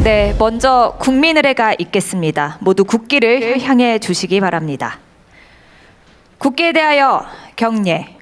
네, 먼저 국민의례가 있겠습니다. 모두 국기를 향해 주시기 바랍니다. 국기에 대하여 경례.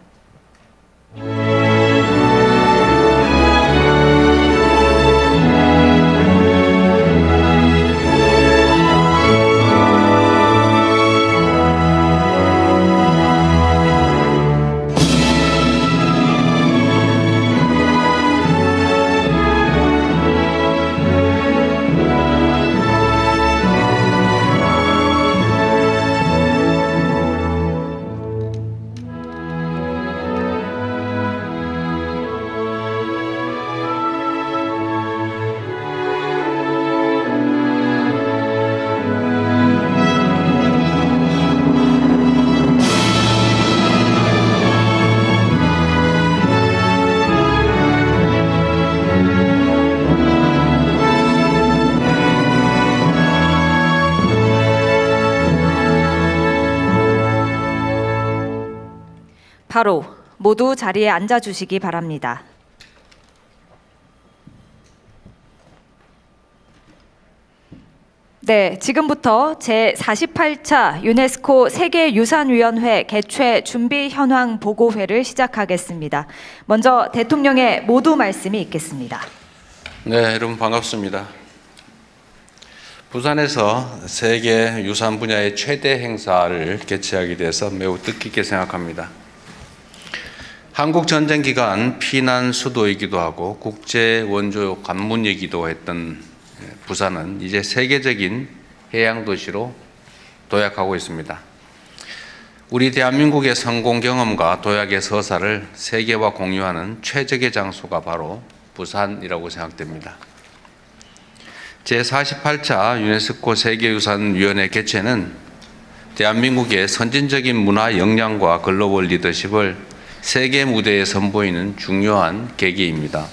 바로 모두 자리에 앉아 주시기 바랍니다. 네, 지금부터 제48차 유네스코 세계유산위원회 개최 준비 현황 보고회를 시작하겠습니다. 먼저 대통령의 모두 말씀이 있겠습니다. 네, 여러분 반갑습니다. 부산에서 세계 유산 분야의 최대 행사를 개최하게 돼서 매우 뜻깊게 생각합니다. 한국 전쟁 기간 피난 수도이기도 하고 국제 원조 관문이기도 했던 부산은 이제 세계적인 해양 도시로 도약하고 있습니다. 우리 대한민국의 성공 경험과 도약의 서사를 세계와 공유하는 최적의 장소가 바로 부산이라고 생각됩니다. 제48차 유네스코 세계유산위원회 개최는 대한민국의 선진적인 문화 역량과 글로벌 리더십을 세계 무대에 선보이는 중요한 계기입니다.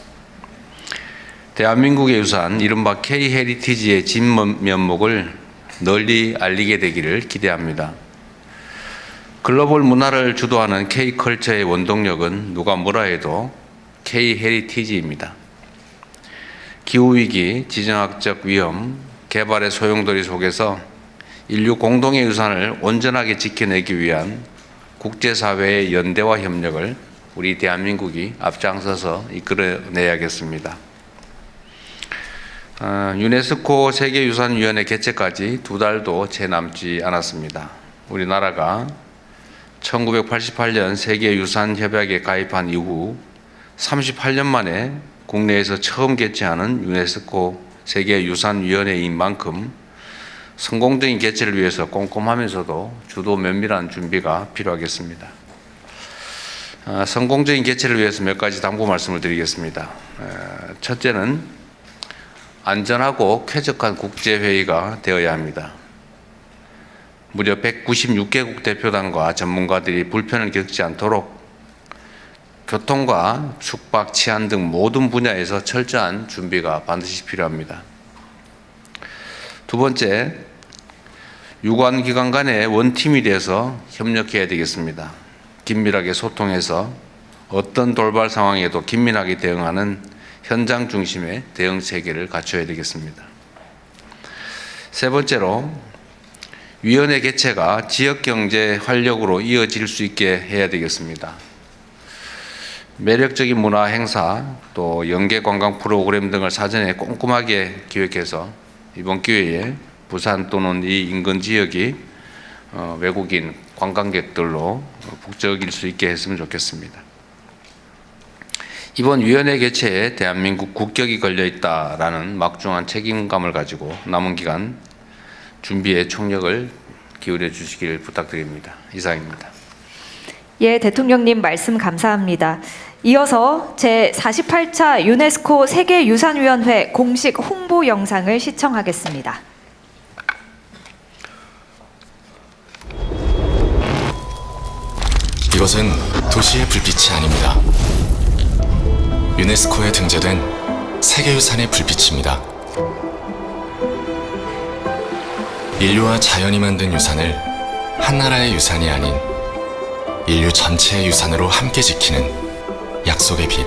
대한민국의 유산, 이른바 K-헤리티지의 진면목을 널리 알리게 되기를 기대합니다. 글로벌 문화를 주도하는 K-컬처의 원동력은 누가 뭐라 해도 K-헤리티지입니다. 기후위기, 지정학적 위험, 개발의 소용돌이 속에서 인류 공동의 유산을 온전하게 지켜내기 위한 국제사회의 연대와 협력을 우리 대한민국이 앞장서서 이끌어내야겠습니다. 유네스코 세계유산위원회 개최까지 2달도 채 남지 않았습니다. 우리나라가 1988년 세계유산협약에 가입한 이후 38년 만에 국내에서 처음 개최하는 유네스코 세계유산위원회인 만큼 성공적인 개최를 위해서 꼼꼼하면서도 주도 면밀한 준비가 필요하겠습니다. 성공적인 개최를 위해서 몇 가지 당부 말씀을 드리겠습니다. 첫째는 안전하고 쾌적한 국제회의가 되어야 합니다. 무려 196개국 대표단과 전문가들이 불편을 겪지 않도록 교통과 숙박, 치안 등 모든 분야에서 철저한 준비가 반드시 필요합니다. 두 번째, 유관기관 간의 원팀이 돼서 협력해야 되겠습니다. 긴밀하게 소통해서 어떤 돌발 상황에도 긴밀하게 대응하는 현장 중심의 대응 체계를 갖춰야 되겠습니다. 세 번째로, 위원회 개최가 지역경제 활력으로 이어질 수 있게 해야 되겠습니다. 매력적인 문화 행사, 또 연계 관광 프로그램 등을 사전에 꼼꼼하게 기획해서 이번 기회에 부산 또는 이 인근 지역이 외국인 관광객들로 북적일 수 있게 했으면 좋겠습니다. 이번 위원회 개최에 대한민국 국격이 걸려 있다라는 막중한 책임감을 가지고 남은 기간 준비에 총력을 기울여 주시길 부탁드립니다. 이상입니다. 예, 대통령님 말씀 감사합니다. 이어서 제48차 유네스코 세계유산위원회 공식 홍보 영상을 시청하겠습니다. 이것은 도시의 불빛이 아닙니다. 유네스코에 등재된 세계유산의 불빛입니다. 인류와 자연이 만든 유산을 한 나라의 유산이 아닌 인류 전체의 유산으로 함께 지키는 약속의 빛,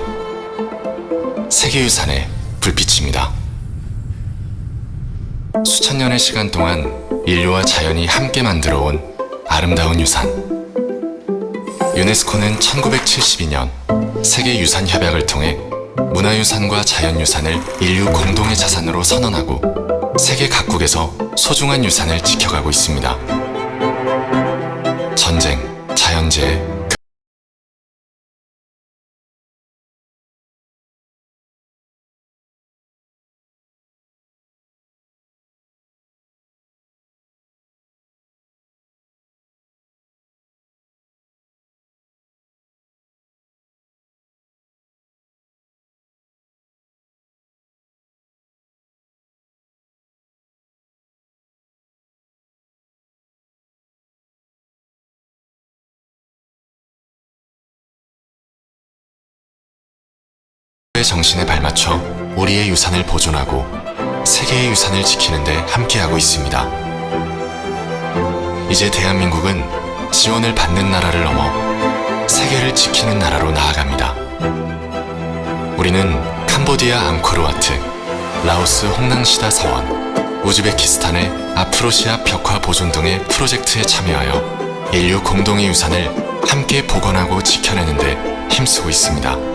세계유산의 불빛입니다. 수천 년의 시간 동안 인류와 자연이 함께 만들어온 아름다운 유산. 유네스코는 1972년 세계유산협약을 통해 문화유산과 자연유산을 인류 공동의 자산으로 선언하고 세계 각국에서 소중한 유산을 지켜가고 있습니다. 전쟁, 자연재해, 정신에 발맞춰 우리의 유산을 보존하고 세계의 유산을 지키는 데 함께하고 있습니다. 이제 대한민국은 지원을 받는 나라를 넘어 세계를 지키는 나라로 나아갑니다. 우리는 캄보디아 앙코르와트, 라오스 홍낭시다 사원, 우즈베키스탄의 아프로시아 벽화 보존 등의 프로젝트에 참여하여 인류 공동의 유산을 함께 복원하고 지켜내는 데 힘쓰고 있습니다.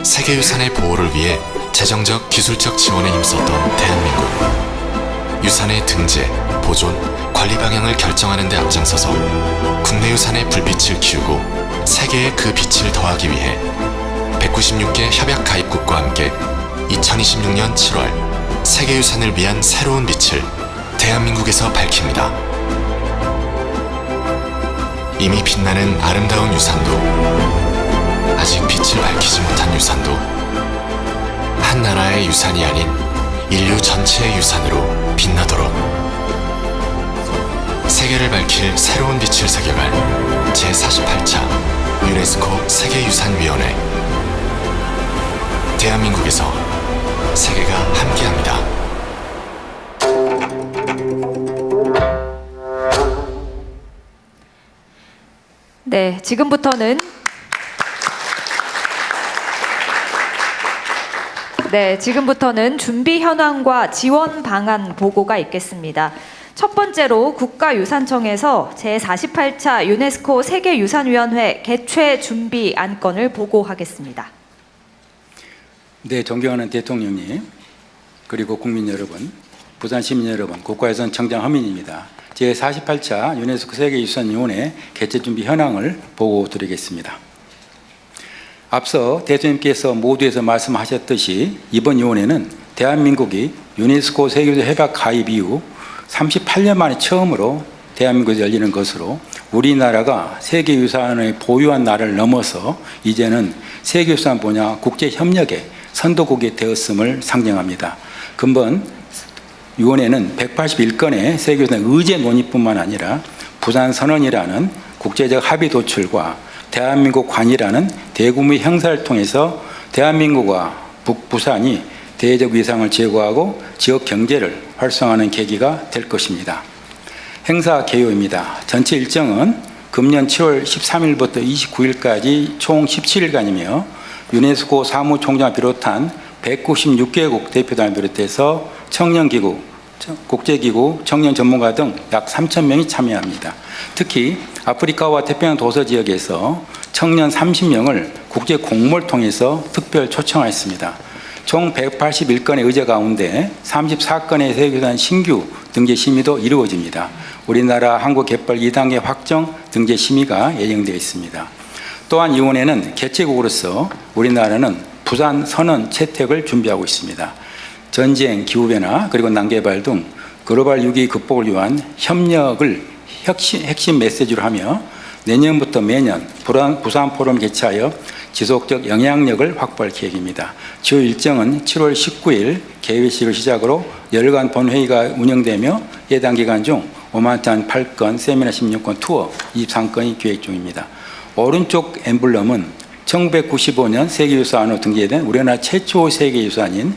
세계유산의 보호를 위해 재정적, 기술적 지원에 힘썼던 대한민국. 유산의 등재, 보존, 관리 방향을 결정하는 데 앞장서서 국내 유산의 불빛을 키우고 세계에 그 빛을 더하기 위해 196개 협약 가입국과 함께 2026년 7월 세계유산을 위한 새로운 빛을 대한민국에서 밝힙니다. 이미 빛나는 아름다운 유산도, 아직 빛을 밝히지 못한 유산도 한 나라의 유산이 아닌 인류 전체의 유산으로 빛나도록 세계를 밝힐 새로운 빛을 새겨갈 제48차 유네스코 세계유산위원회. 대한민국에서 세계가 함께합니다. 네, 지금부터는 준비 현황과 지원 방안 보고가 있겠습니다. 첫 번째로 국가유산청에서 제48차 유네스코 세계유산위원회 개최 준비 안건을 보고하겠습니다. 네, 존경하는 대통령님, 그리고 국민 여러분, 부산 시민 여러분, 국가유산청장 허민입니다. 제48차 유네스코 세계유산위원회 개최 준비 현황을 보고드리겠습니다. 앞서 대통령께서 모두에서 말씀하셨듯이 이번 위원회는 대한민국이 유네스코 세계유산 협약 가입 이후 38년 만에 처음으로 대한민국에서 열리는 것으로 우리나라가 세계유산을 보유한 나라를 넘어서 이제는 세계유산 분야 국제협력의 선도국이 되었음을 상정합니다. 근본 위원회는 181건의 세계유산 의제 논의뿐만 아니라 부산선언이라는 국제적 합의 도출과 대한민국 관이라는 대규모 행사를 통해서 대한민국과 북부산이 대외적 위상을 제고하고 지역 경제를 활성화하는 계기가 될 것입니다. 행사 개요입니다. 전체 일정은 금년 7월 13일부터 29일까지 총 17일간이며 유네스코 사무총장을 비롯한 196개국 대표단을 비롯해서 청년기구, 국제기구, 청년 전문가 등 약 3,000명이 참여합니다. 특히 아프리카와 태평양 도서 지역에서 청년 30명을 국제 공모를 통해서 특별 초청하였습니다. 총 181건의 의제 가운데 34건의 세계유산 신규 등재 심의도 이루어집니다. 우리나라 한국 개발 2단계 확정 등재 심의가 예정되어 있습니다. 또한 위원회는 개최국으로서 우리나라는 부산 선언 채택을 준비하고 있습니다. 전쟁, 기후변화, 그리고 난개발 등 글로벌 위기 극복을 위한 협력을 핵심 메시지로 하며 내년부터 매년 부산 포럼을 개최하여 지속적 영향력을 확보할 계획입니다. 주요 일정은 7월 19일 개회식을 시작으로 열흘간 본회의가 운영되며 해당 기간 중 오만탄 8건, 세미나 16건, 투어 23건이 계획 중입니다. 오른쪽 엠블럼은 1995년 세계유산으로 등재된 우리나라 최초 세계유산인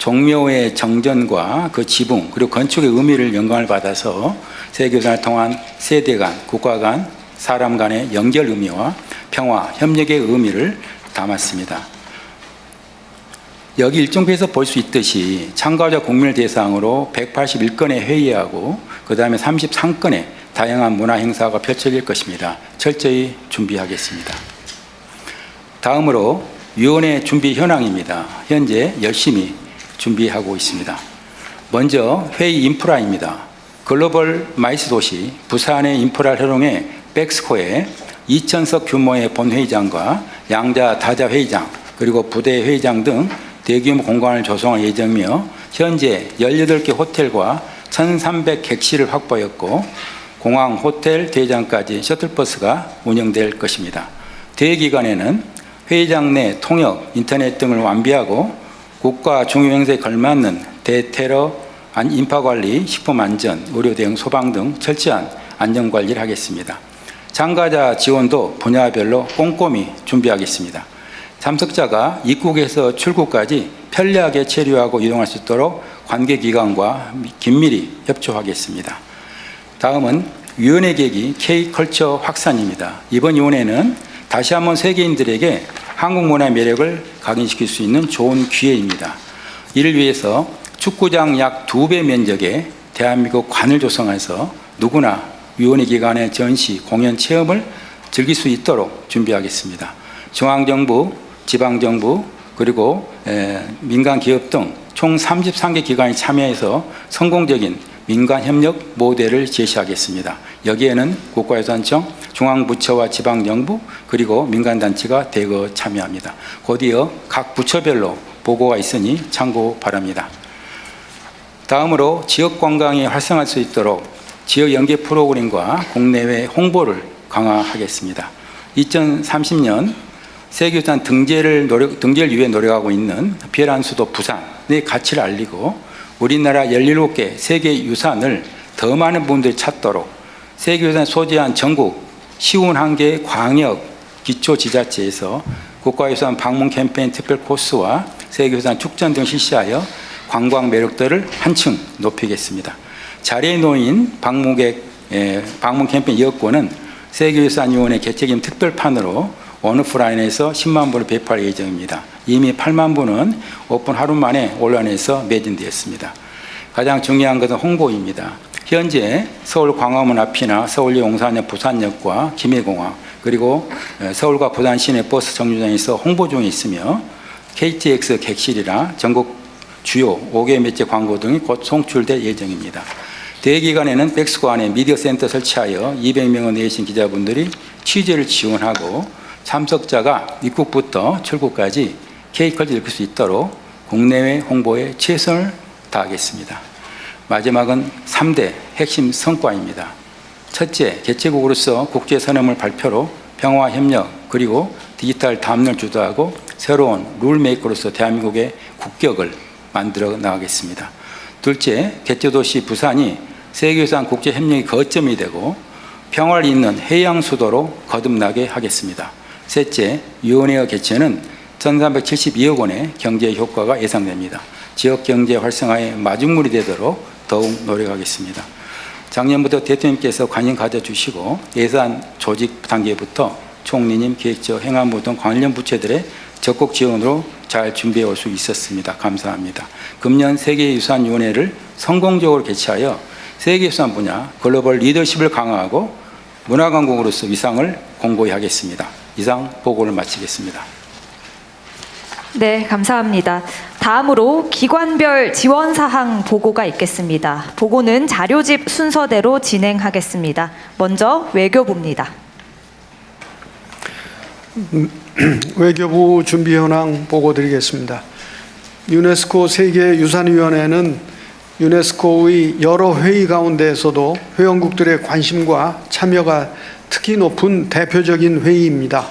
종묘의 정전과 그 지붕 그리고 건축의 의미를 영감을 받아서 세계유산을 통한 세대 간, 국가 간, 사람 간의 연결 의미와 평화, 협력의 의미를 담았습니다. 여기 일정표에서 볼 수 있듯이 참가자 국민을 대상으로 181건의 회의하고 그 다음에 33건의 다양한 문화 행사가 펼쳐질 것입니다. 철저히 준비하겠습니다. 다음으로 위원회 준비 현황입니다. 현재 열심히 준비하고 있습니다. 먼저 회의 인프라입니다. 글로벌 마이스 도시 부산의 인프라를 활용해 백스코에 2,000석 규모의 본회의장과 양자 다자 회의장 그리고 부대 회의장 등 대규모 공간을 조성할 예정이며 현재 18개 호텔과 1,300 객실을 확보했고 공항, 호텔, 대장까지 셔틀버스가 운영될 것입니다. 대회 기간에는 회의장 내 통역, 인터넷 등을 완비하고 국가 중요 행사에 걸맞는 대테러 인파관리, 식품안전, 의료대응, 소방 등 철저한 안전관리를 하겠습니다. 참가자 지원도 분야별로 꼼꼼히 준비하겠습니다. 참석자가 입국에서 출국까지 편리하게 체류하고 이동할 수 있도록 관계기관과 긴밀히 협조하겠습니다. 다음은 위원회 계기 K컬처 확산입니다. 이번 위원회는 다시 한번 세계인들에게 한국 문화의 매력을 각인시킬 수 있는 좋은 기회입니다. 이를 위해서 축구장 약 2배 면적의 대한민국 관을 조성해서 누구나 위원회 기간의 전시, 공연 체험을 즐길 수 있도록 준비하겠습니다. 중앙정부, 지방정부, 그리고 민간 기업 등 총 33개 기관이 참여해서 성공적인 민간 협력 모델을 제시하겠습니다. 여기에는 국가유산청, 중앙부처와 지방정부, 그리고 민간단체가 대거 참여합니다. 곧이어 각 부처별로 보고가 있으니 참고 바랍니다. 다음으로 지역관광이 활성화할 수 있도록 지역 연계 프로그램과 국내외 홍보를 강화하겠습니다. 2030년 세계유산 등재를 위해 노력하고 있는 비열한 수도 부산의 가치를 알리고 우리나라 17개 세계유산을 더 많은 분들이 찾도록 세계유산 소재한 전국 51개 광역 기초지자체에서 국가유산 방문 캠페인 특별 코스와 세계유산 축전 등 실시하여 관광 매력도를 한층 높이겠습니다. 자리에 놓인 방문 캠페인 여권은 세계유산위원회 개최기념 특별판으로 온오프라인에서 10만 부를 배포할 예정입니다. 이미 8만 부는 오픈 하루 만에 온라인에서 매진되었습니다. 가장 중요한 것은 홍보입니다. 현재 서울 광화문 앞이나 서울역 용산역 부산역과 김해공항 그리고 서울과 부산 시내 버스 정류장에서 홍보 중에 있으며 KTX 객실이나 전국 주요 5개 매체 광고 등이 곧 송출될 예정입니다. 대회 기간에는 백스코 안에 미디어 센터 설치하여 200명의 내신 기자분들이 취재를 지원하고 참석자가 입국부터 출국까지 K컬처를 읽을 수 있도록 국내외 홍보에 최선을 다하겠습니다. 마지막은 3대 핵심 성과입니다. 첫째, 개최국으로서 국제선언물 발표로 평화 협력 그리고 디지털 담론을 주도하고 새로운 룰메이커로서 대한민국의 국격을 만들어 나가겠습니다. 둘째, 개최도시 부산이 세계유산 국제협력의 거점이 되고 평화를 잇는 해양 수도로 거듭나게 하겠습니다. 셋째, 위원회의 개최는 1,372억 원의 경제 효과가 예상됩니다. 지역 경제 활성화의 마중물이 되도록 더욱 노력하겠습니다. 작년부터 대통령께서 관심 가져주시고 예산 조직 단계부터 총리님, 기획처, 행안부 등 관련 부처들의 적극 지원으로 잘 준비해 올 수 있었습니다. 감사합니다. 금년 세계유산위원회를 성공적으로 개최하여 세계유산 분야 글로벌 리더십을 강화하고 문화강국으로서 위상을 공고히 하겠습니다. 이상 보고를 마치겠습니다. 네, 감사합니다. 다음으로 기관별 지원 사항 보고가 있겠습니다. 보고는 자료집 순서대로 진행하겠습니다. 먼저 외교부입니다. 외교부 준비 현황 보고 드리겠습니다. 유네스코 세계유산위원회는 유네스코의 여러 회의 가운데에서도 회원국들의 관심과 참여가 특히 높은 대표적인 회의입니다.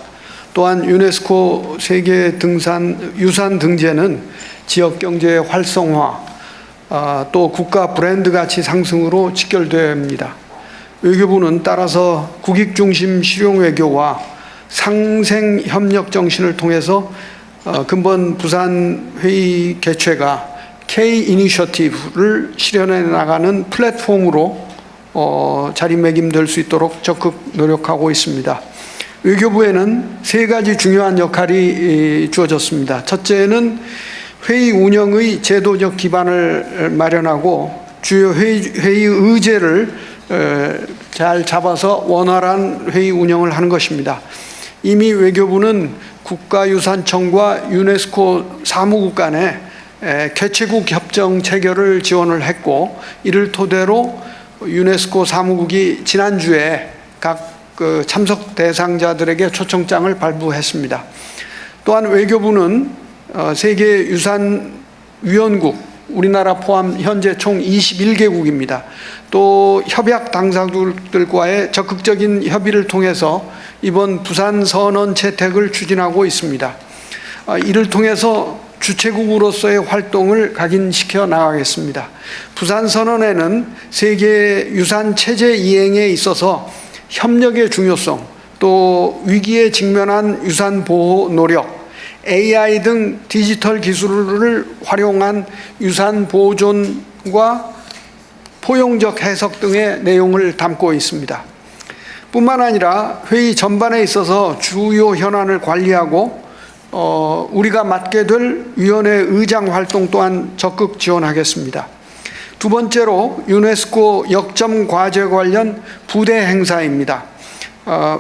또한 유네스코 세계 유산 등재는 지역 경제의 활성화, 또 국가 브랜드 가치 상승으로 직결됩니다. 외교부는 따라서 국익 중심 실용 외교와 상생 협력 정신을 통해서 근본 부산 회의 개최가 K 이니셔티브를 실현해 나가는 플랫폼으로 자리매김될 수 있도록 적극 노력하고 있습니다. 외교부에는 세 가지 중요한 역할이 주어졌습니다. 첫째는 회의 운영의 제도적 기반을 마련하고 주요 회의 의제를 잘 잡아서 원활한 회의 운영을 하는 것입니다. 이미 외교부는 국가유산청과 유네스코 사무국 간에 개최국 협정 체결을 지원을 했고, 이를 토대로 유네스코 사무국이 지난주에 각 참석 대상자들에게 초청장을 발부했습니다. 또한 외교부는 세계유산위원국, 우리나라 포함 현재 총 21개국입니다. 또 협약 당사국들과의 적극적인 협의를 통해서 이번 부산 선언 채택을 추진하고 있습니다. 이를 통해서 주체국으로서의 활동을 각인시켜 나가겠습니다. 부산 선언에는 세계 유산 체제 이행에 있어서 협력의 중요성, 또 위기에 직면한 유산 보호 노력, AI 등 디지털 기술을 활용한 유산 보존과 포용적 해석 등의 내용을 담고 있습니다. 뿐만 아니라 회의 전반에 있어서 주요 현안을 관리하고 우리가 맡게 될 위원회 의장 활동 또한 적극 지원하겠습니다. 두 번째로 유네스코 역점 과제 관련 부대 행사입니다.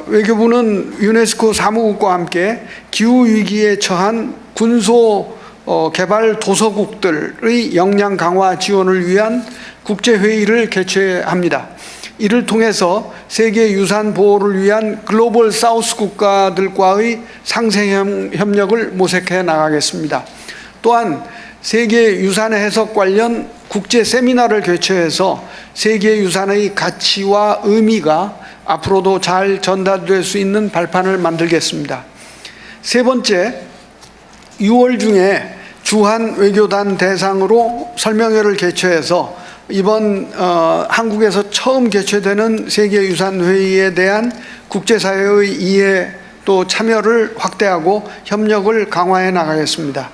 외교부는 유네스코 사무국과 함께 기후위기에 처한 군소 개발 도서국들의 역량 강화 지원을 위한 국제회의를 개최합니다. 이를 통해서 세계 유산 보호를 위한 글로벌 사우스 국가들과의 상생 협력을 모색해 나가겠습니다. 또한 세계 유산 해석 관련 국제 세미나를 개최해서 세계 유산의 가치와 의미가 앞으로도 잘 전달될 수 있는 발판을 만들겠습니다. 세 번째, 6월 중에 주한 외교단 대상으로 설명회를 개최해서 이번 한국에서 처음 개최되는 세계유산회의에 대한 국제사회의 이해 또 참여를 확대하고 협력을 강화해 나가겠습니다.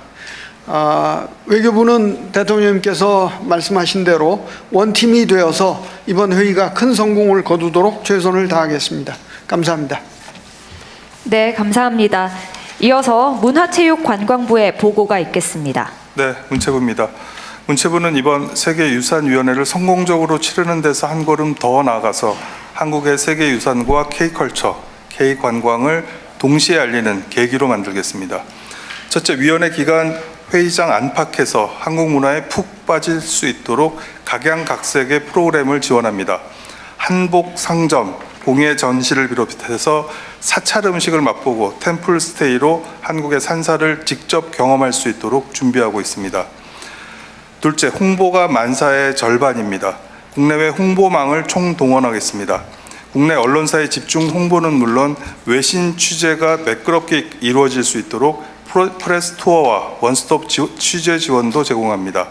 외교부는 대통령님께서 말씀하신 대로 원팀이 되어서 이번 회의가 큰 성공을 거두도록 최선을 다하겠습니다. 감사합니다. 네, 감사합니다. 이어서 문화체육관광부의 보고가 있겠습니다. 네, 문체부입니다. 문체부는 이번 세계유산위원회를 성공적으로 치르는 데서 한 걸음 더 나아가서 한국의 세계유산과 K컬처, K관광을 동시에 알리는 계기로 만들겠습니다. 첫째, 위원회 기간 회의장 안팎에서 한국 문화에 푹 빠질 수 있도록 각양각색의 프로그램을 지원합니다. 한복 상점, 공예 전시를 비롯해서 사찰 음식을 맛보고 템플 스테이로 한국의 산사를 직접 경험할 수 있도록 준비하고 있습니다. 둘째, 홍보가 만사의 절반입니다. 국내외 홍보망을 총동원하겠습니다. 국내 언론사의 집중 홍보는 물론 외신 취재가 매끄럽게 이루어질 수 있도록 프레스 투어와 원스톱 취재 지원도 제공합니다.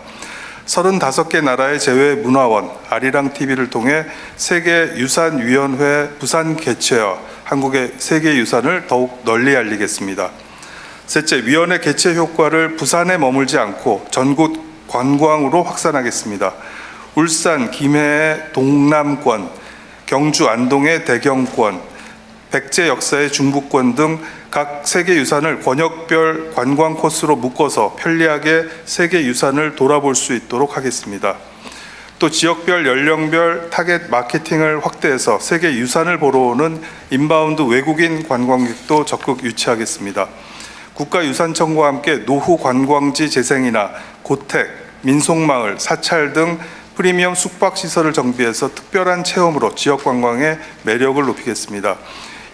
35개 나라의 제외 문화원, 아리랑 TV를 통해 세계유산위원회 부산 개최와 한국의 세계유산을 더욱 널리 알리겠습니다. 셋째, 위원회 개최 효과를 부산에 머물지 않고 전국 관광으로 확산하겠습니다. 울산, 김해의 동남권, 경주, 안동의 대경권, 백제 역사의 중부권 등 각 세계유산을 권역별 관광 코스로 묶어서 편리하게 세계유산을 돌아볼 수 있도록 하겠습니다. 또 지역별, 연령별 타겟 마케팅을 확대해서 세계유산을 보러 오는 인바운드 외국인 관광객도 적극 유치하겠습니다. 국가유산청과 함께 노후 관광지 재생이나 고택, 민속마을, 사찰 등 프리미엄 숙박시설을 정비해서 특별한 체험으로 지역관광의 매력을 높이겠습니다.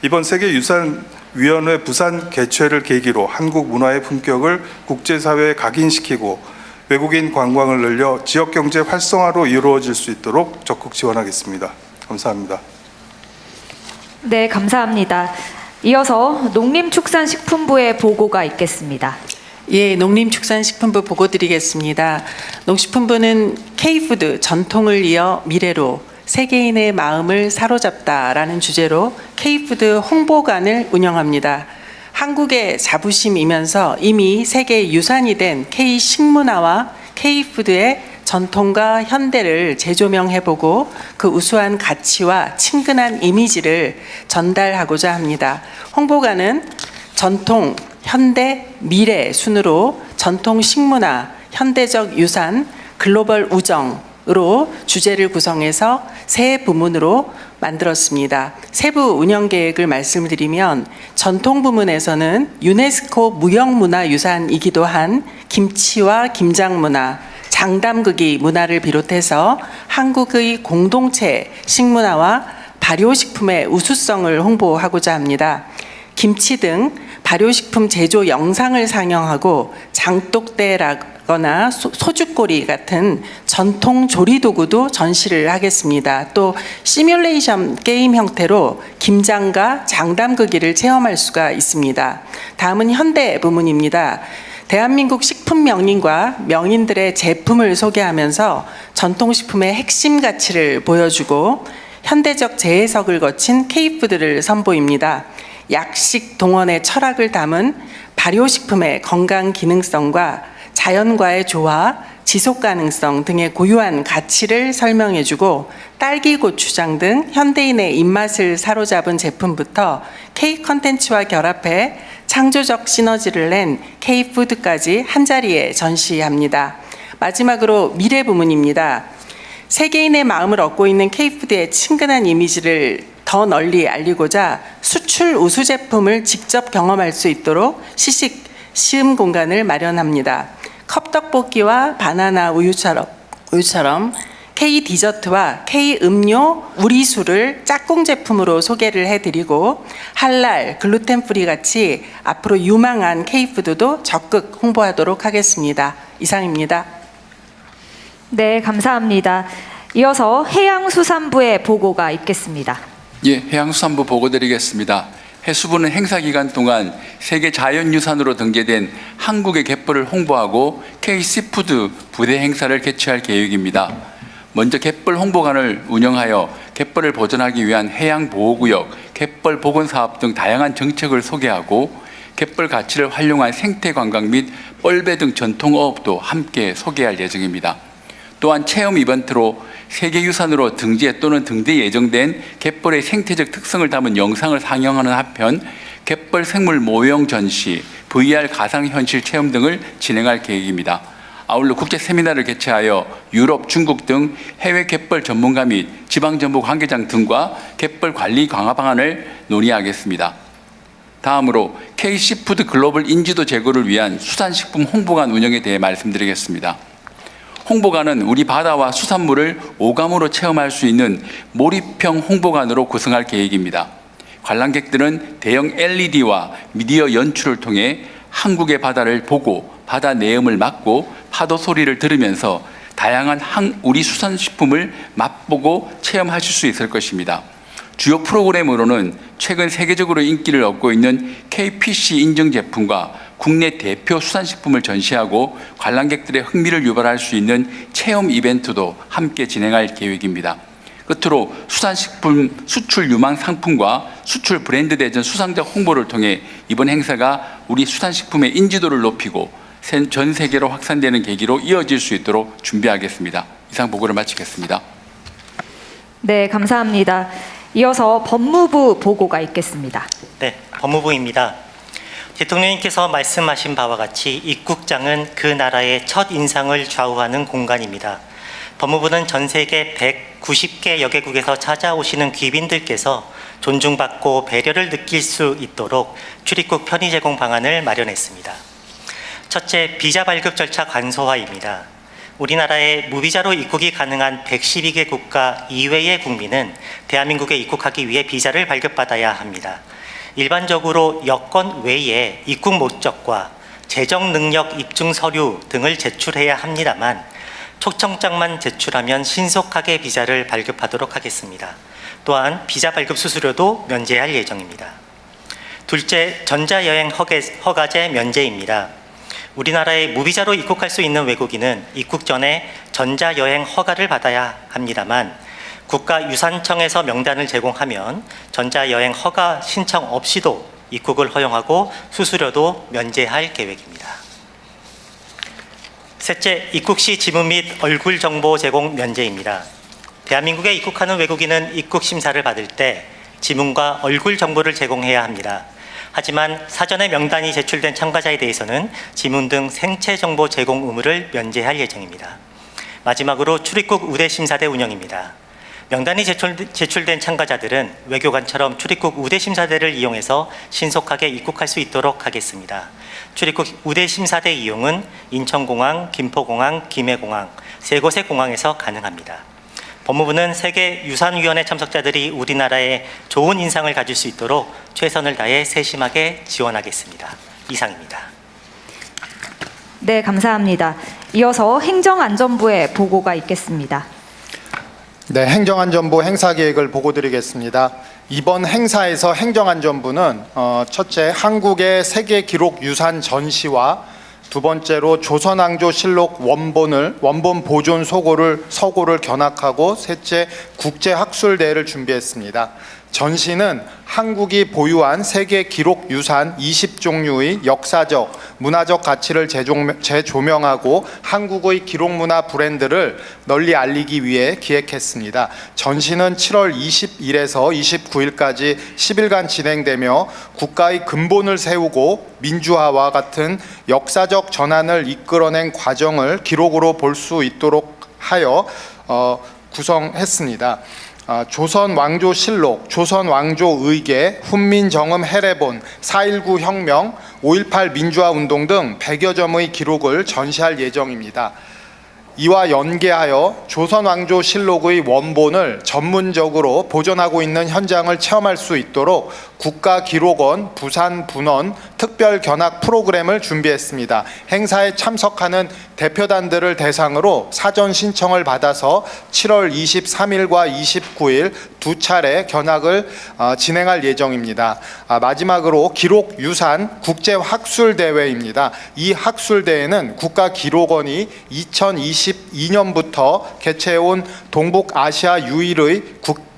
이번 세계유산위원회 부산 개최를 계기로 한국 문화의 품격을 국제사회에 각인시키고 외국인 관광을 늘려 지역경제 활성화로 이루어질 수 있도록 적극 지원하겠습니다. 감사합니다. 네, 감사합니다. 이어서 농림축산식품부의 보고가 있겠습니다. 예, 농림축산식품부 보고 드리겠습니다. 농식품부는 K푸드 전통을 이어 미래로 세계인의 마음을 사로잡다라는 주제로 K푸드 홍보관을 운영합니다. 한국의 자부심이면서 이미 세계 유산이 된 K식문화와 K푸드의 전통과 현대를 재조명해보고 그 우수한 가치와 친근한 이미지를 전달하고자 합니다. 홍보관은 전통, 현대, 미래 순으로 전통 식문화, 현대적 유산, 글로벌 우정으로 주제를 구성해서 세 부문으로 만들었습니다. 세부 운영 계획을 말씀드리면 전통 부문에서는 유네스코 무형문화유산이기도 한 김치와 김장문화, 장담극이 문화를 비롯해서 한국의 공동체 식문화와 발효식품의 우수성을 홍보하고자 합니다. 김치 등 발효식품 제조 영상을 상영하고 장독대라거나 소주꼬리 같은 전통 조리도구도 전시를 하겠습니다. 또 시뮬레이션 게임 형태로 김장과 장담그기를 체험할 수가 있습니다. 다음은 현대 부문입니다. 대한민국 식품 명인과 명인들의 제품을 소개하면서 전통식품의 핵심 가치를 보여주고 현대적 재해석을 거친 K푸드를 선보입니다. 약식 동원의 철학을 담은 발효식품의 건강 기능성과 자연과의 조화, 지속 가능성 등의 고유한 가치를 설명해주고 딸기 고추장 등 현대인의 입맛을 사로잡은 제품부터 K 컨텐츠와 결합해 창조적 시너지를 낸 K푸드까지 한자리에 전시합니다. 마지막으로 미래 부문입니다. 세계인의 마음을 얻고 있는 K푸드의 친근한 이미지를 더 널리 알리고자 수출 우수 제품을 직접 경험할 수 있도록 시식 시음 공간을 마련합니다. 컵떡볶이와 바나나 우유처럼 K 디저트와 K 음료, 우리수를 짝꿍 제품으로 소개를 해드리고 할랄, 글루텐 프리 같이 앞으로 유망한 K푸드도 적극 홍보하도록 하겠습니다. 이상입니다. 네, 감사합니다. 이어서 해양수산부의 보고가 있겠습니다. 예, 해양수산부 보고드리겠습니다. 해수부는 행사 기간 동안 세계 자연유산으로 등재된 한국의 갯벌을 홍보하고 K시푸드 부대 행사를 개최할 계획입니다. 먼저 갯벌 홍보관을 운영하여 갯벌을 보존하기 위한 해양보호구역, 갯벌 복원사업 등 다양한 정책을 소개하고 갯벌 가치를 활용한 생태관광 및 뻘배 등 전통어업도 함께 소개할 예정입니다. 또한 체험 이벤트로 세계유산으로 등재 또는 등재 예정된 갯벌의 생태적 특성을 담은 영상을 상영하는 한편 갯벌 생물 모형 전시, VR 가상현실 체험 등을 진행할 계획입니다. 아울러 국제 세미나를 개최하여 유럽, 중국 등 해외 갯벌 전문가 및 지방정부 관계장 등과 갯벌 관리 강화 방안을 논의하겠습니다. 다음으로 K시푸드 글로벌 인지도 제고를 위한 수산식품 홍보관 운영에 대해 말씀드리겠습니다. 홍보관은 우리 바다와 수산물을 오감으로 체험할 수 있는 몰입형 홍보관으로 구성할 계획입니다. 관람객들은 대형 LED와 미디어 연출을 통해 한국의 바다를 보고 바다 내음을 맡고 파도 소리를 들으면서 다양한 우리 수산식품을 맛보고 체험하실 수 있을 것입니다. 주요 프로그램으로는 최근 세계적으로 인기를 얻고 있는 KPC 인증 제품과 국내 대표 수산식품을 전시하고 관람객들의 흥미를 유발할 수 있는 체험 이벤트도 함께 진행할 계획입니다. 끝으로 수산식품 수출 유망 상품과 수출 브랜드 대전 수상작 홍보를 통해 이번 행사가 우리 수산식품의 인지도를 높이고 전 세계로 확산되는 계기로 이어질 수 있도록 준비하겠습니다. 이상 보고를 마치겠습니다. 네, 감사합니다. 이어서 법무부 보고가 있겠습니다. 네, 법무부입니다. 대통령님께서 말씀하신 바와 같이 입국장은 그 나라의 첫 인상을 좌우하는 공간입니다. 법무부는 전 세계 190개 여개국에서 찾아오시는 귀빈들께서 존중받고 배려를 느낄 수 있도록 출입국 편의 제공 방안을 마련했습니다. 첫째, 비자 발급 절차 간소화입니다. 우리나라에 무비자로 입국이 가능한 112개 국가 이외의 국민은 대한민국에 입국하기 위해 비자를 발급받아야 합니다. 일반적으로 여권 외에 입국 목적과 재정 능력 입증 서류 등을 제출해야 합니다만 초청장만 제출하면 신속하게 비자를 발급하도록 하겠습니다. 또한 비자 발급 수수료도 면제할 예정입니다. 둘째, 전자여행 허가제 면제입니다. 우리나라에 무비자로 입국할 수 있는 외국인은 입국 전에 전자여행 허가를 받아야 합니다만 국가유산청에서 명단을 제공하면 전자여행 허가 신청 없이도 입국을 허용하고 수수료도 면제할 계획입니다. 셋째, 입국 시 지문 및 얼굴 정보 제공 면제입니다. 대한민국에 입국하는 외국인은 입국 심사를 받을 때 지문과 얼굴 정보를 제공해야 합니다. 하지만 사전에 명단이 제출된 참가자에 대해서는 지문 등 생체 정보 제공 의무를 면제할 예정입니다. 마지막으로 출입국 우대 심사대 운영입니다. 명단이 제출된 참가자들은 외교관처럼 출입국 우대 심사대를 이용해서 신속하게 입국할 수 있도록 하겠습니다. 출입국 우대 심사대 이용은 인천공항, 김포공항, 김해공항 세 곳의 공항에서 가능합니다. 법무부는 세계유산위원회 참석자들이 우리나라에 좋은 인상을 가질 수 있도록 최선을 다해 세심하게 지원하겠습니다. 이상입니다. 네, 감사합니다. 이어서 행정안전부의 보고가 있겠습니다. 네, 행정안전부 행사 계획을 보고드리겠습니다. 이번 행사에서 행정안전부는 첫째, 한국의 세계기록유산 전시와 두 번째로 조선왕조실록 원본 보존 서고를 견학하고 셋째, 국제학술대회를 준비했습니다. 전시는 한국이 보유한 세계 기록 유산 20종류의 역사적, 문화적 가치를 재조명하고 한국의 기록 문화 브랜드를 널리 알리기 위해 기획했습니다. 전시는 7월 20일에서 29일까지 10일간 진행되며 국가의 근본을 세우고 민주화와 같은 역사적 전환을 이끌어낸 과정을 기록으로 볼 수 있도록 하여 구성했습니다. 조선왕조실록, 조선왕조의계, 훈민정음 해례본, 4.19 혁명, 5.18 민주화운동 등 100여 점의 기록을 전시할 예정입니다. 이와 연계하여 조선왕조실록의 원본을 전문적으로 보존하고 있는 현장을 체험할 수 있도록 국가기록원 부산분원 특별 견학 프로그램을 준비했습니다. 행사에 참석하는 대표단들을 대상으로 사전 신청을 받아서 7월 23일과 29일 두 차례 견학을 진행할 예정입니다. 마지막으로 기록유산 국제학술대회입니다. 이 학술대회는 국가기록원이 2022년부터 개최해온 동북아시아 유일의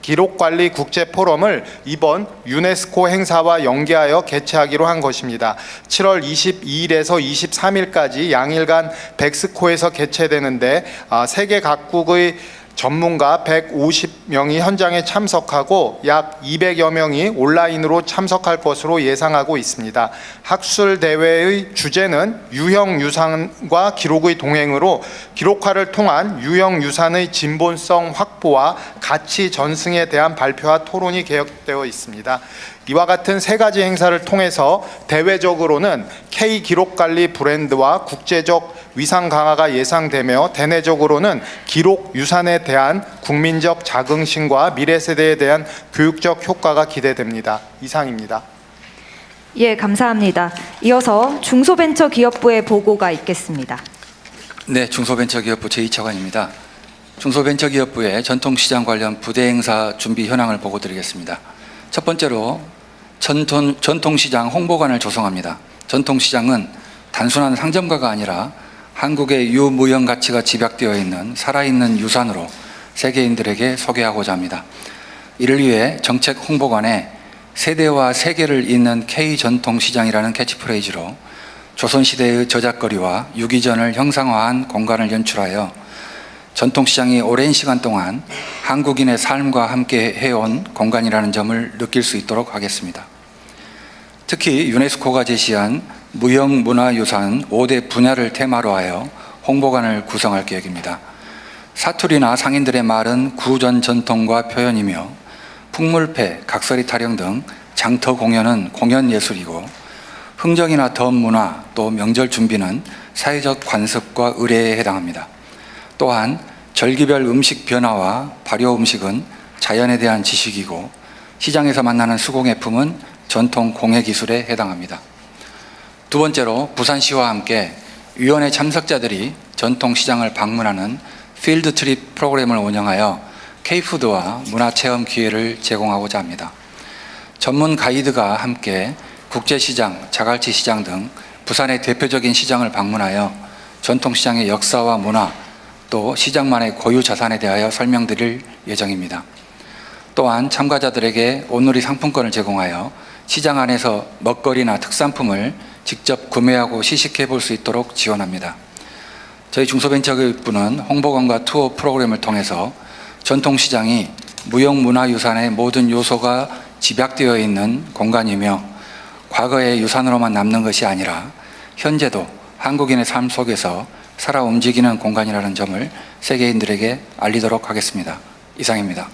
기록관리 국제포럼을 이번 유네스코 행사와 연계하여 개최하기로 한 것입니다. 7월 22일에서 23일까지 양일간 백스코에서 개최되는데 세계 각국의 전문가 150명이 현장에 참석하고 약 200여 명이 온라인으로 참석할 것으로 예상하고 있습니다. 학술대회의 주제는 유형유산과 기록의 동행으로 기록화를 통한 유형유산의 진본성 확보와 가치 전승에 대한 발표와 토론이 계획되어 있습니다. 이와 같은 세 가지 행사를 통해서 대외적으로는 K 기록관리 브랜드와 국제적 위상 강화가 예상되며 대내적으로는 기록 유산에 대한 국민적 자긍심과 미래 세대에 대한 교육적 효과가 기대됩니다. 이상입니다. 예, 감사합니다. 이어서 중소벤처기업부의 보고가 있겠습니다. 네, 중소벤처기업부 제2차관입니다. 중소벤처기업부의 전통시장 관련 부대 행사 준비 현황을 보고드리겠습니다. 첫 번째로 전통시장 홍보관을 조성합니다. 전통시장은 단순한 상점가가 아니라 한국의 유무형 가치가 집약되어 있는 살아있는 유산으로 세계인들에게 소개하고자 합니다. 이를 위해 정책 홍보관에 세대와 세계를 잇는 K전통시장이라는 캐치프레이즈로 조선시대의 저작거리와 유기전을 형상화한 공간을 연출하여 전통시장이 오랜 시간 동안 한국인의 삶과 함께 해온 공간이라는 점을 느낄 수 있도록 하겠습니다. 특히 유네스코가 제시한 무형문화유산 5대 분야를 테마로 하여 홍보관을 구성할 계획입니다. 사투리나 상인들의 말은 구전 전통과 표현이며 풍물패, 각설이 타령 등 장터 공연은 공연예술이고 흥정이나 덤문화 또 명절 준비는 사회적 관습과 의례에 해당합니다. 또한 절기별 음식 변화와 발효 음식은 자연에 대한 지식이고 시장에서 만나는 수공예품은 전통 공예기술에 해당합니다. 두 번째로 부산시와 함께 위원회 참석자들이 전통시장을 방문하는 필드 트립 프로그램을 운영하여 K푸드와 문화체험 기회를 제공하고자 합니다. 전문 가이드가 함께 국제시장, 자갈치시장 등 부산의 대표적인 시장을 방문하여 전통시장의 역사와 문화 또 시장만의 고유 자산에 대하여 설명드릴 예정입니다. 또한 참가자들에게 온누리 상품권을 제공하여 시장 안에서 먹거리나 특산품을 직접 구매하고 시식해 볼 수 있도록 지원합니다. 저희 중소벤처기업부는 홍보관과 투어 프로그램을 통해서 전통시장이 무형문화유산의 모든 요소가 집약되어 있는 공간이며 과거의 유산으로만 남는 것이 아니라 현재도 한국인의 삶 속에서 살아 움직이는 공간이라는 점을 세계인들에게 알리도록 하겠습니다. 이상입니다.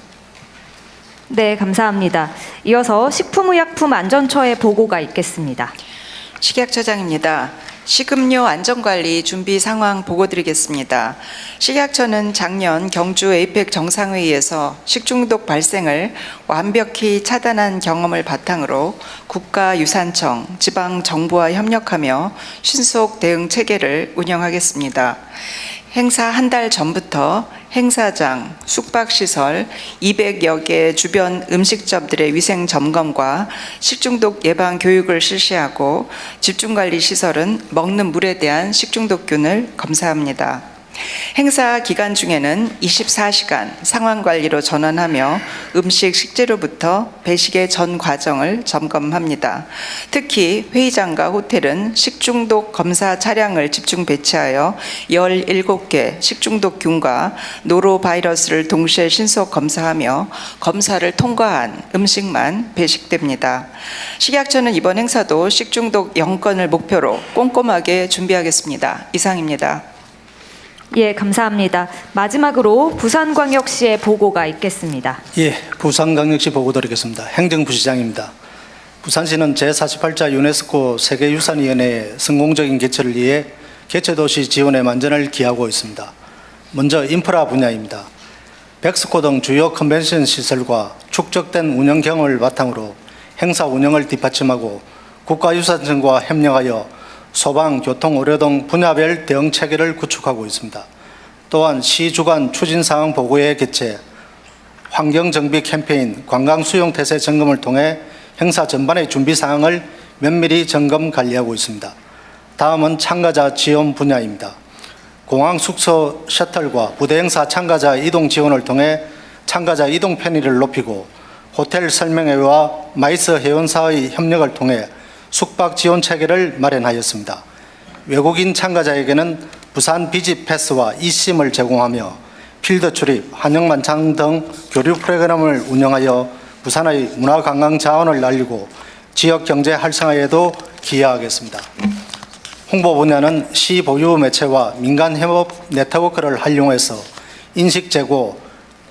네, 감사합니다. 이어서 식품의약품안전처의 보고가 있겠습니다. 식약처장입니다. 식음료 안전관리 준비 상황 보고 드리겠습니다. 식약처는 작년 경주 에이펙 정상회의에서 식중독 발생을 완벽히 차단한 경험을 바탕으로 국가유산청, 지방정부와 협력하며 신속 대응 체계를 운영하겠습니다. 행사 한 달 전부터 행사장, 숙박시설 200여 개 주변 음식점들의 위생 점검과 식중독 예방 교육을 실시하고 집중관리 시설은 먹는 물에 대한 식중독균을 검사합니다. 행사 기간 중에는 24시간 상황관리로 전환하며 음식 식재료부터 배식의 전 과정을 점검합니다. 특히 회의장과 호텔은 식중독 검사 차량을 집중 배치하여 17개 식중독균과 노로바이러스를 동시에 신속 검사하며 검사를 통과한 음식만 배식됩니다. 식약처는 이번 행사도 식중독 0건을 목표로 꼼꼼하게 준비하겠습니다. 이상입니다. 예, 감사합니다. 마지막으로 부산광역시의 보고가 있겠습니다. 예, 부산광역시 보고 드리겠습니다. 행정부시장입니다. 부산시는 제48차 유네스코 세계유산위원회의 성공적인 개최를 위해 개최도시 지원에 만전을 기하고 있습니다. 먼저 인프라 분야입니다. 백스코 등 주요 컨벤션 시설과 축적된 운영 경험을 바탕으로 행사 운영을 뒷받침하고 국가유산청과 협력하여 소방, 교통, 의료 등 분야별 대응 체계를 구축하고 있습니다. 또한 시 주간 추진사항 보고회 개최, 환경정비 캠페인, 관광수용 태세 점검을 통해 행사 전반의 준비사항을 면밀히 점검 관리하고 있습니다. 다음은 참가자 지원 분야입니다. 공항 숙소 셔틀과 부대 행사 참가자 이동 지원을 통해 참가자 이동 편의를 높이고 호텔 설명회와 마이스 회원사의 협력을 통해 숙박 지원 체계를 마련하였습니다. 외국인 참가자에게는 부산 비집 패스와 eSIM을 제공하며 필드 출입, 한영만찬 등 교류 프로그램을 운영하여 부산의 문화관광 자원을 알리고 지역 경제 활성화에도 기여하겠습니다. 홍보 분야는 시 보유 매체와 민간 협업 네트워크를 활용해서 인식 제고,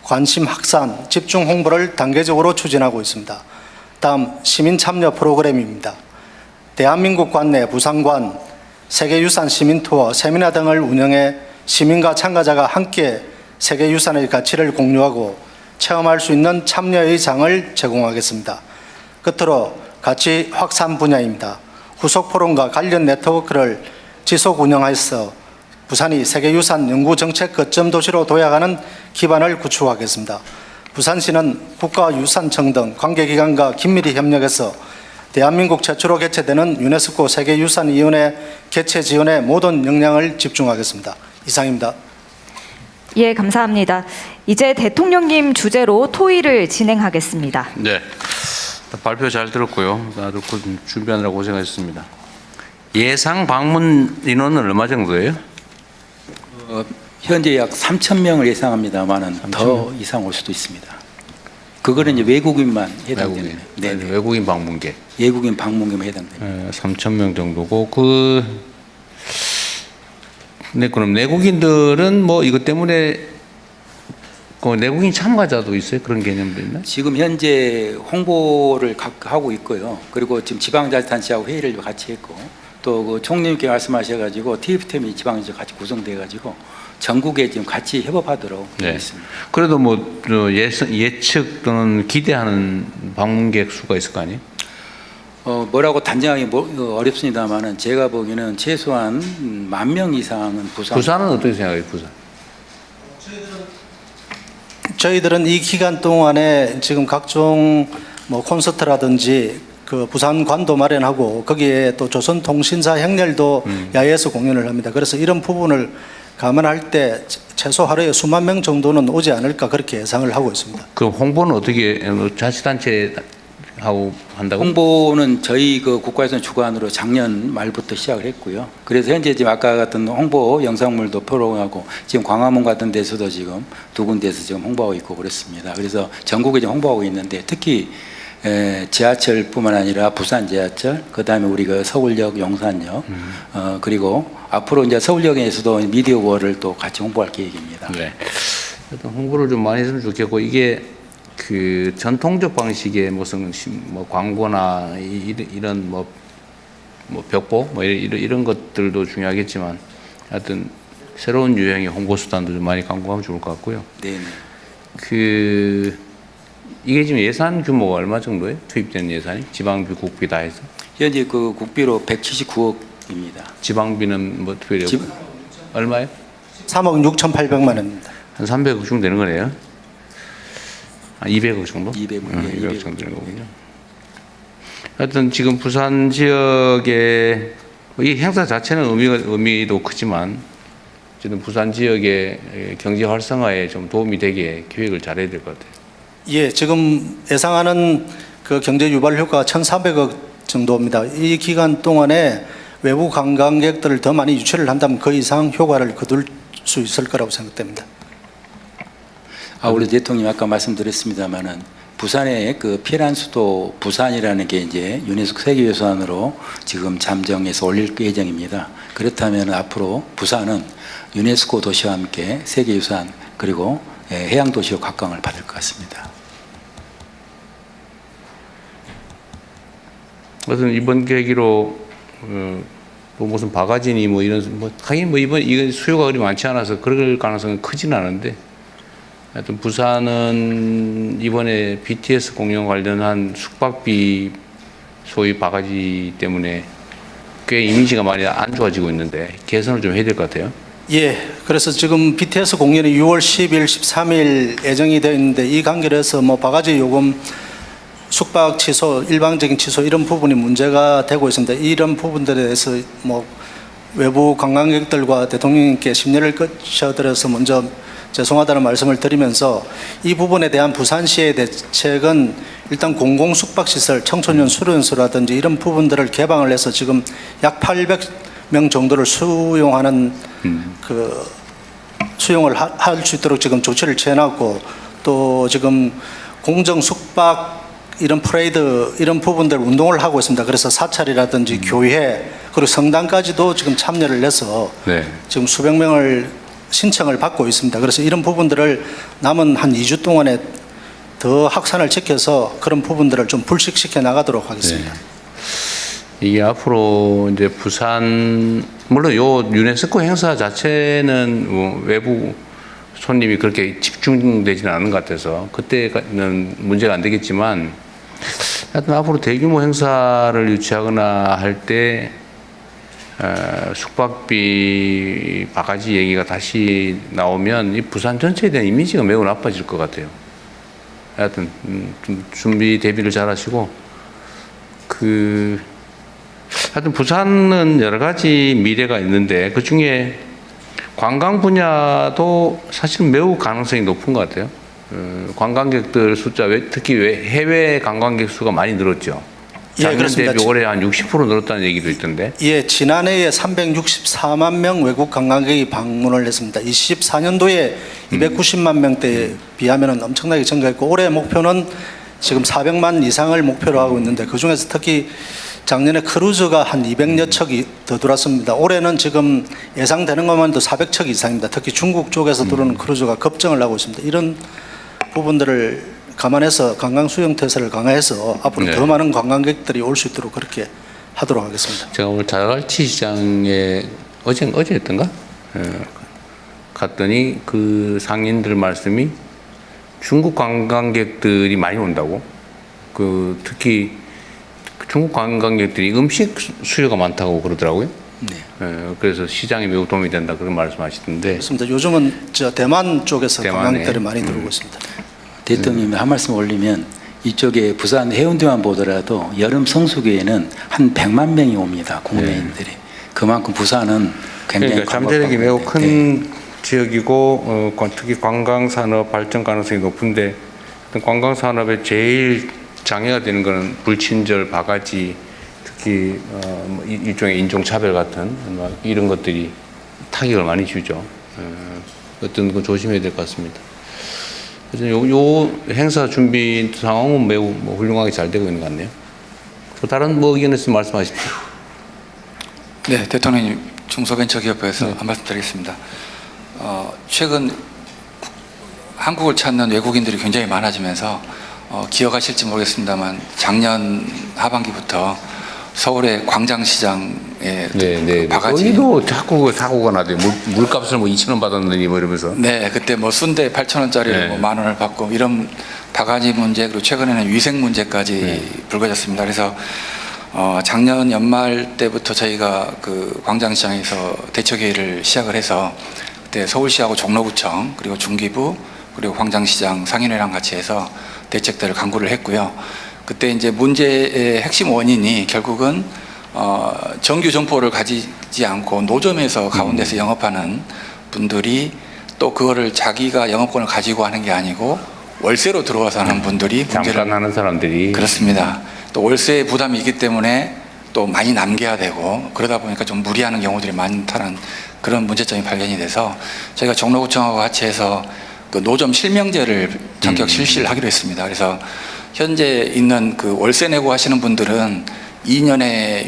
관심 확산, 집중 홍보를 단계적으로 추진하고 있습니다. 다음 시민 참여 프로그램입니다. 대한민국 관내 부산관, 세계유산 시민투어, 세미나 등을 운영해 시민과 참가자가 함께 세계유산의 가치를 공유하고 체험할 수 있는 참여의 장을 제공하겠습니다. 끝으로 가치 확산 분야입니다. 후속 포럼과 관련 네트워크를 지속 운영해서 부산이 세계유산 연구정책 거점 도시로 도약하는 기반을 구축하겠습니다. 부산시는 국가유산청 등 관계기관과 긴밀히 협력해서 대한민국 최초로 개최되는 유네스코 세계유산위원회 개최 지원에 모든 역량을 집중하겠습니다. 이상입니다. 예, 감사합니다. 이제 대통령님 주제로 토의를 진행하겠습니다. 네, 발표 잘 들었고요. 다들 준비하느라 고생하셨습니다. 예상 방문 인원은 얼마 정도예요? 현재 약 3,000명을 예상합니다만은 더 이상 올 수도 있습니다. 그거는 이제 외국인만 해당됩니다. 네, 외국인 방문객. 외국인 방문객만 해당됩니다. 3,000명 정도고 네, 그럼 내국인들은 뭐 이것 때문에 내국인 참가자도 있어요? 그런 개념도 있나요? 지금 현재 홍보를 하고 있고요. 그리고 지금 지방자치단체하고 회의를 같이 했고 또 그 총리님께 말씀하셔가지고 TF팀이 지방에서 같이 구성돼가지고 전국에 지금 같이 협업하도록 되어 있습니다. 그래도 뭐 예측 또는 기대하는 방문객 수가 있을 거 아니에요? 뭐라고 단정하기 어렵습니다만은 제가 보기에는 최소한 10,000명 이상은 부산은 어떻게 생각해요? 부산? 저희들은 이 기간 동안에 지금 각종 뭐 콘서트라든지 그 부산관도 마련하고 거기에 또 조선통신사 행렬도 야외에서 공연을 합니다. 그래서 이런 부분을 감안할 때 최소 하루에 수만 명 정도는 오지 않을까 그렇게 예상을 하고 있습니다. 그럼 홍보는 어떻게 자치단체 하고 한다고? 홍보는 저희 그 국가유산 주관으로 작년 말부터 시작을 했고요. 그래서 현재 지금 아까 같은 홍보 영상물도 표로하고 지금 광화문 같은 데서도 지금 두 군데에서 지금 홍보하고 있고 그렇습니다. 그래서 전국에 지금 홍보하고 있는데 특히 지하철뿐만 아니라 부산 지하철, 그 다음에 우리 그 서울역, 용산역, 그리고 앞으로 이제 서울역에서도 미디어 월을 또 같이 홍보할 계획입니다. 네. 일단 홍보를 좀 많이 했으면 좋겠고 이게 그 전통적 방식의 무슨 뭐 광고나 이런 뭐 벽보 뭐 이런 것들도 중요하겠지만 하여튼 새로운 유형의 홍보 수단도 좀 많이 강구하면 좋을 것 같고요. 네. 그 이게 지금 예산 규모가 얼마 정도예요? 투입된 예산이 지방비, 국비 다 해서? 현재 그 국비로 179억입니다. 지방비는 뭐 특별히 얼마예요? 3억 6,800만 원입니다. 한 300억 정도 되는 거네요. 200억 정도? 200억, 200억 정도 되는 거군요. 하여튼 지금 부산 지역의 이 행사 자체는 의미도 크지만 어쨌든 부산 지역의 경제 활성화에 좀 도움이 되게 기획을 잘해야 될 것 같아요. 예, 지금 예상하는 그 경제 유발 효과가 1,400억 정도입니다. 이 기간 동안에 외부 관광객들을 더 많이 유치를 한다면 그 이상 효과를 거둘 수 있을 거라고 생각됩니다. 우리 대통령이 아까 말씀드렸습니다마는 부산의 그 피란 수도 부산이라는 게 이제 유네스코 세계유산으로 지금 잠정해서 올릴 예정입니다. 그렇다면 앞으로 부산은 유네스코 도시와 함께 세계유산 그리고 해양 도시로 각광을 받을 것 같습니다. 무슨 이번 계기로 뭐 무슨 바가지니 뭐 이런 뭐 하긴 뭐 이건 수요가 그리 많지 않아서 그럴 가능성은 크진 않은데. 하여튼 부산은 이번에 BTS 공연 관련한 숙박비 소위 바가지 때문에 꽤 이미지가 많이 안 좋아지고 있는데 개선을 좀 해야 될 것 같아요. 예, 그래서 지금 BTS 공연이 6월 10일, 13일 예정이 되어 있는데 이 관계에서 뭐 바가지 요금 숙박 취소, 일방적인 취소 이런 부분이 문제가 되고 있습니다. 이런 부분들에 대해서 뭐 외부 관광객들과 대통령님께 심려를 거쳐들어서 먼저 죄송하다는 말씀을 드리면서 이 부분에 대한 부산시의 대책은 일단 공공숙박시설, 청소년 수련소라든지 이런 부분들을 개방을 해서 지금 약 800명 정도를 수용하는 그 수용을 할 수 있도록 지금 조치를 취해놨고 또 지금 공정숙박 이런 프레이드 이런 부분들 운동을 하고 있습니다. 그래서 사찰이라든지 교회 그리고 성당까지도 지금 참여를 해서 지금 수백 명을 신청을 받고 있습니다. 그래서 이런 부분들을 남은 한 2주 동안에 더 확산을 시켜서 그런 부분들을 좀 불식시켜 나가도록 하겠습니다. 이게 앞으로 이제 부산 물론 요 유네스코 행사 자체는 뭐 외부 손님이 그렇게 집중되지는 않은 것 같아서 그때는 문제가 안 되겠지만 하여튼 앞으로 대규모 행사를 유치하거나 할 때 숙박비 바가지 얘기가 다시 나오면 이 부산 전체에 대한 이미지가 매우 나빠질 것 같아요. 하여튼 좀 준비 대비를 잘 하시고 하여튼 부산은 여러 가지 미래가 있는데 그 중에 관광 분야도 사실 매우 가능성이 높은 것 같아요. 관광객들 숫자 특히 해외 관광객 수가 많이 늘었죠. 작년 대비 올해 한 60% 늘었다는 얘기도 있던데. 예, 지난해에 364만 명 외국 관광객이 방문을 했습니다. 24년도에 290만 명대에 비하면 엄청나게 증가했고 올해 목표는 지금 400만 이상을 목표로 하고 있는데 그중에서 특히 작년에 크루즈가 한 200여 척이 더 들어왔습니다. 올해는 지금 예상되는 것만도 400척 이상입니다. 특히 중국 쪽에서 들어오는 크루즈가 급증을 하고 있습니다. 이런 부분들을 감안해서 관광 수용 태세를 강화해서 앞으로 더 많은 관광객들이 올 수 있도록 그렇게 하도록 하겠습니다. 제가 오늘 자갈치 시장에 어제였던가 갔더니 그 상인들 말씀이 중국 관광객들이 많이 온다고. 특히 중국 관광객들이 음식 수요가 많다고 그러더라고요. 그래서 시장에 매우 도움이 된다 그런 말씀하시던데. 그렇습니다. 요즘은 대만 쪽에서 관광객들이 많이 들어오고 있습니다. 대통령이 한 말씀 올리면 이쪽에 부산 해운대만 보더라도 여름 성수기에는 한 100만 명이 옵니다. 국내인들이. 그만큼 부산은 굉장히 그러니까 잠재력이 매우 큰 지역이고 특히 관광산업 발전 가능성이 높은데 관광산업의 제일 장애가 되는 것은 불친절, 바가지, 특히 일종의 인종차별 같은 이런 것들이 타격을 많이 주죠. 어떤 거 조심해야 될 것 같습니다. 그래서 요 행사 준비 상황은 매우 훌륭하게 잘 되고 있는 것 같네요. 또 다른 의견 있으면 말씀하십시오. 네, 대통령님, 중소벤처기업부에서 한 말씀 드리겠습니다. 최근 한국을 찾는 외국인들이 굉장히 많아지면서 기억하실지 모르겠습니다만 작년 하반기부터 서울의 광장시장에 바가지 거기도 자꾸 사고가 나대요. 물값을 2,000원 받았느니 이러면서. 네, 그때 순대 8,000원짜리를 네. 10,000원을 받고 이런 바가지 문제, 그리고 최근에는 위생 문제까지 불거졌습니다. 그래서 작년 연말 때부터 저희가 그 광장시장에서 대처회의를 시작을 해서 그때 서울시하고 종로구청 그리고 중기부 그리고 광장시장 상인회랑 같이 해서 대책들을 강구를 했고요. 그때 이제 문제의 핵심 원인이 결국은 정규 점포를 가지지 않고 노점에서 가운데서 영업하는 분들이 또 그거를 자기가 영업권을 가지고 하는 게 아니고 월세로 들어와서 하는 분들이 잠깐 하는 사람들이. 그렇습니다. 또 월세 부담이 있기 때문에 또 많이 남겨야 되고 그러다 보니까 좀 무리하는 경우들이 많다는 그런 문제점이 발견이 돼서 저희가 종로구청하고 같이 해서 그 노점 실명제를 전격 실시를 하기로 했습니다. 그래서 현재 있는 그 월세 내고 하시는 분들은 2년의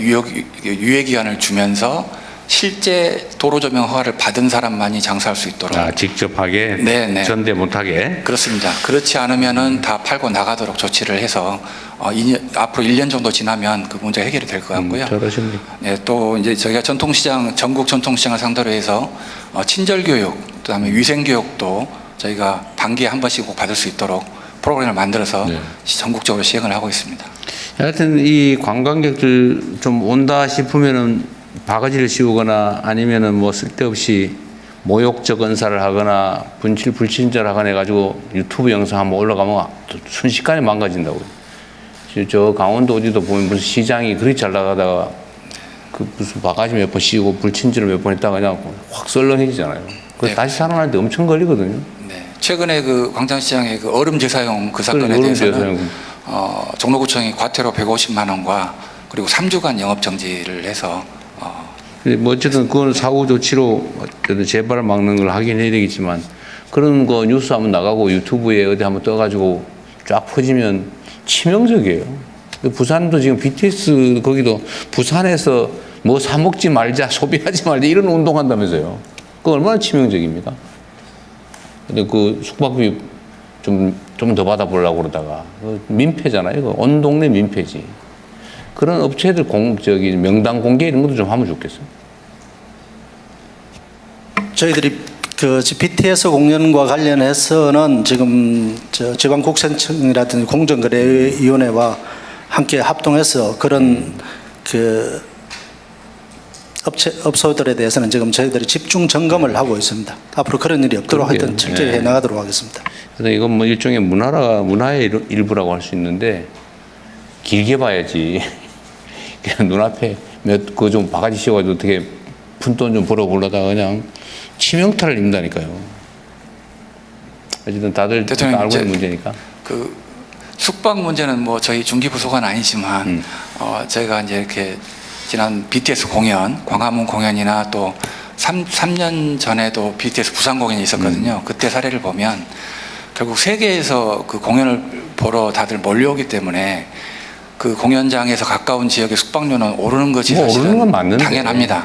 유예 기간을 주면서 실제 도로 조명 허가를 받은 사람만이 장사할 수 있도록. 직접 하게? 네. 전대 못하게? 그렇습니다. 그렇지 않으면은 다 팔고 나가도록 조치를 해서 앞으로 1년 정도 지나면 그 문제가 해결이 될 것 같고요. 저러십니까? 네, 또 이제 저희가 전통시장, 전국 전통시장을 상대로 해서 친절교육, 그다음에 위생교육도 저희가 단기에 한 번씩 꼭 받을 수 있도록 프로그램을 만들어서 전국적으로 시행을 하고 있습니다. 하여튼 이 관광객들 좀 온다 싶으면은 바가지를 씌우거나 아니면은 쓸데없이 모욕적 언사를 하거나 불친절하거나 해가지고 유튜브 영상 한번 올라가면 순식간에 망가진다고요. 저 강원도 어디도 보면 무슨 시장이 그렇게 잘 나가다가 그 무슨 바가지 몇 번 씌우고 불친절을 몇 번 했다가 그냥 확 썰렁해지잖아요. 그래서 다시 살아나는데 엄청 걸리거든요. 네. 최근에 그 광장시장의 그 얼음 재사용 그 사건에 대해서는 종로구청이 과태료 150만 원과 그리고 3주간 영업 정지를 해서 어쨌든 그건 사후 조치로 재발을 막는 걸 하긴 해야 되겠지만 그런 거 뉴스 한번 나가고 유튜브에 어디 한번 떠가지고 쫙 퍼지면 치명적이에요. 부산도 지금 BTS 거기도 부산에서 사 먹지 말자, 소비하지 말자 이런 운동한다면서요. 그거 얼마나 치명적입니까? 근데 그 숙박비 좀 더 받아보려고 그러다가 민폐잖아요. 온 동네 민폐지. 그런 업체들 명단 공개 이런 것도 좀 하면 좋겠어요. 저희들이 그 BTS 공연과 관련해서는 지금 지방국세청이라든지 공정거래위원회와 함께 합동해서 그런 그 업소들에 대해서는 지금 저희들이 집중 점검을 하고 있습니다. 앞으로 그런 일이 없도록 하여튼 철저히 해 나가도록 하겠습니다. 그래서 이건 일종의 문화의 일부라고 할 수 있는데 길게 봐야지. 그냥 눈앞에 좀 바가지 씌워가지고 어떻게 푼돈 좀 벌어보려다가 그냥 치명타를 입는다니까요. 어쨌든 다들 알고 있는 문제니까. 그 숙박 문제는 저희 중기부소관 아니지만 저희가 이제 이렇게 지난 BTS 공연, 광화문 공연이나 또 3년 전에도 BTS 부산 공연이 있었거든요. 그때 사례를 보면 결국 세계에서 그 공연을 보러 다들 몰려오기 때문에 그 공연장에서 가까운 지역의 숙박료는 오르는 것이 사실은 당연합니다.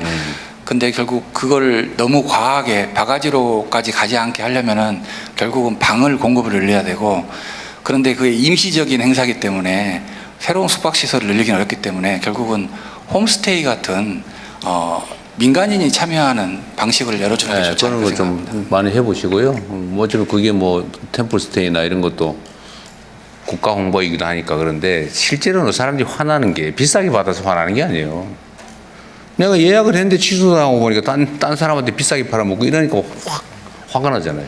근데 결국 그걸 너무 과하게 바가지로까지 가지 않게 하려면은 결국은 방을 공급을 늘려야 되고 그런데 그게 임시적인 행사이기 때문에 새로운 숙박시설을 늘리기는 어렵기 때문에 결국은 홈스테이 같은 민간인이 참여하는 방식을 열어주는 게 좋지 않을까 생각합니다. 그런 거 좀 많이 해보시고요. 어차피 그게 템플스테이나 이런 것도 국가 홍보이기도 하니까 그런데 실제로는 사람들이 화나는 게 비싸게 받아서 화나는 게 아니에요. 내가 예약을 했는데 취소당하고 보니까 딴 사람한테 비싸게 팔아먹고 이러니까 확 화가 나잖아요.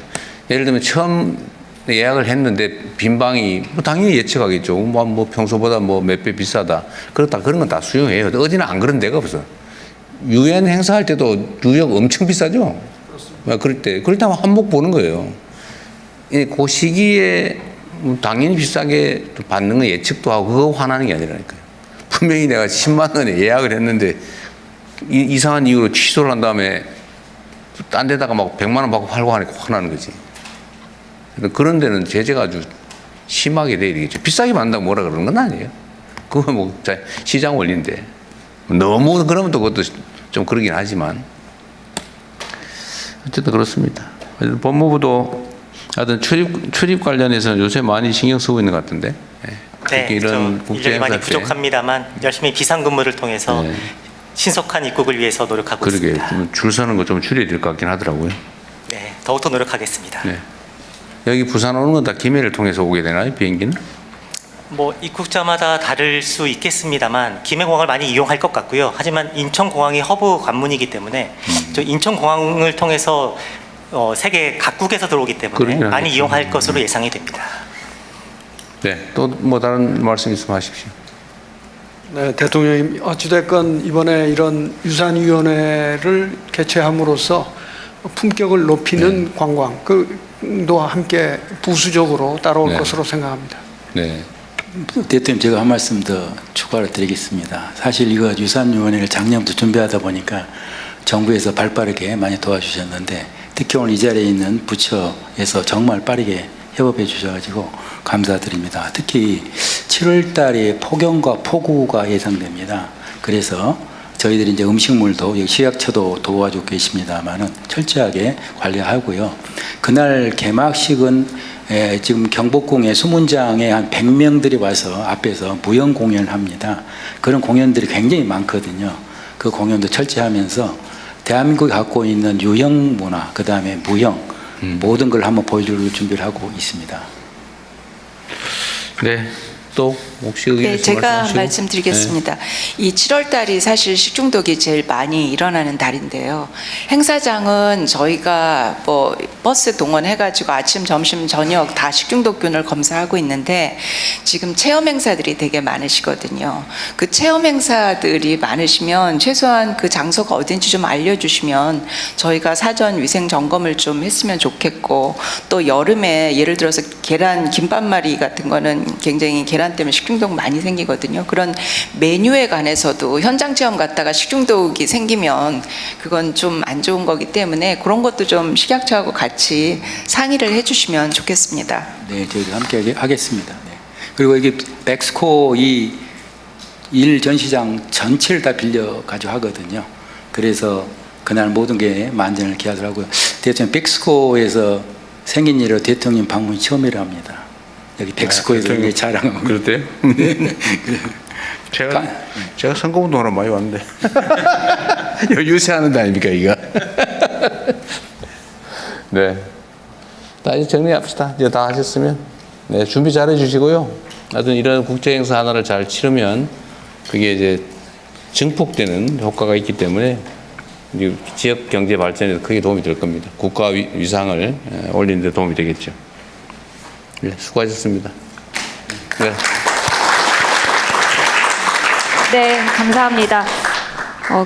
예를 들면 처음 예약을 했는데 빈 방이 당연히 예측하겠죠. 평소보다 몇 배 비싸다. 그런 건 다 수용해요. 어디는 안 그런 데가 없어. 유엔 행사할 때도 유역 엄청 비싸죠. 그럴 때 한몫 보는 거예요. 그 시기에 당연히 비싸게 받는 거 예측도 하고 그거 화나는 게 아니라니까요. 분명히 내가 10만 원에 예약을 했는데 이상한 이유로 취소를 한 다음에 딴 데다가 막 100만 원 받고 팔고 하니까 화나는 거지. 그런 데는 제재가 아주 심하게 돼야 되겠죠. 비싸게 받는다고 뭐라 그러는 건 아니에요. 그건 뭐 시장 원리인데. 너무 그러면 또 그것도 좀 그러긴 하지만. 어쨌든 그렇습니다. 법무부도 하여튼 출입 관련해서는 요새 많이 신경 쓰고 있는 것 같은데. 네, 이런 좀 인력이 많이 부족합니다만 열심히 비상근무를 통해서 네. 신속한 입국을 위해서 노력하고 그러게 있습니다. 좀 줄 서는 거 좀 줄여야 될 것 같긴 하더라고요. 네, 더욱더 노력하겠습니다. 네. 여기 부산 오는 건 다 김해를 통해서 오게 되나요? 비행기는? 뭐 입국자마다 다를 수 있겠습니다만 김해공항을 많이 이용할 것 같고요. 하지만 인천공항이 허브 관문이기 때문에 저 인천공항을 통해서 세계 각국에서 들어오기 때문에 그러긴 많이 하겠죠. 이용할 것으로 예상이 됩니다. 네. 또 뭐 다른 말씀 있으면 하십시오. 네, 대통령님 어찌됐건 이번에 이런 유산위원회를 개최함으로써 품격을 높이는 관광 그도 함께 부수적으로 따라올 네. 것으로 생각합니다. 네. 대통령 제가 한 말씀 더 추가로 드리겠습니다. 사실 이거 유산위원회를 작년부터 준비하다 보니까 정부에서 발빠르게 많이 도와주셨는데 특히 오늘 이 자리에 있는 부처에서 정말 빠르게 협업해 주셔가지고 감사드립니다. 특히 7월 달에 폭염과 폭우가 예상됩니다. 그래서 저희들이 이제 음식물도 여기 식약처도 도와주고 계십니다만은 철저하게 관리하고요. 그날 개막식은 지금 경복궁의 수문장에 한 100명들이 와서 앞에서 무형 공연을 합니다. 그런 공연들이 굉장히 많거든요. 그 공연도 철저하면서 대한민국이 갖고 있는 유형 문화, 그 다음에 무형 모든 걸 한번 보여줄 준비를 하고 있습니다. 네. 또 혹시 의견 네, 있으면 제가 말씀하시고. 말씀드리겠습니다. 이 7월 달이 사실 식중독이 제일 많이 일어나는 달인데요. 행사장은 저희가 뭐 버스 동원해가지고 아침, 점심, 저녁 다 식중독균을 검사하고 있는데 지금 체험 행사들이 되게 많으시거든요. 그 체험 행사들이 많으시면 최소한 그 장소가 어딘지 좀 알려주시면 저희가 사전 위생 점검을 좀 했으면 좋겠고 또 여름에 예를 들어서 계란 김밥말이 같은 거는 굉장히 계란 때문에 식중독 많이 생기거든요. 그런 메뉴에 관해서도 현장 체험 갔다가 식중독이 생기면 그건 좀 안 좋은 거기 때문에 그런 것도 좀 식약처하고 같이 상의를 해주시면 좋겠습니다. 네, 저희도 함께 하겠습니다. 네. 그리고 이게 백스코 이 일 전시장 전체를 다 빌려 가지고 하거든요. 그래서 그날 모든 게 만전을 기하더라고요. 대통령 백스코에서 생긴 일로 대통령 방문이 처음이라 합니다. 여기 백스코에서 이게 자랑하고. 그렇대요? 제가 선거운동하러 많이 왔는데. 유세하는 데 아닙니까, 이거? 네. 다 이제 정리합시다. 이제 다 하셨으면. 네, 준비 잘 해주시고요. 하여튼 이런 국제행사 하나를 잘 치르면 그게 이제 증폭되는 효과가 있기 때문에 지역 경제 발전에 크게 도움이 될 겁니다. 국가 위상을 올리는 데 도움이 되겠죠. 네, 수고하셨습니다. 네. 네, 감사합니다.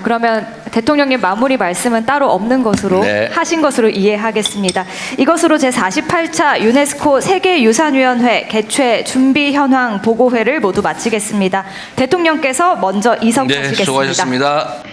그러면 대통령님 마무리 말씀은 따로 없는 것으로 네. 하신 것으로 이해하겠습니다. 이것으로 제48차 유네스코 세계유산위원회 개최 준비 현황 보고회를 모두 마치겠습니다. 대통령께서 먼저 이석하시겠습니다. 네, 수고하셨습니다.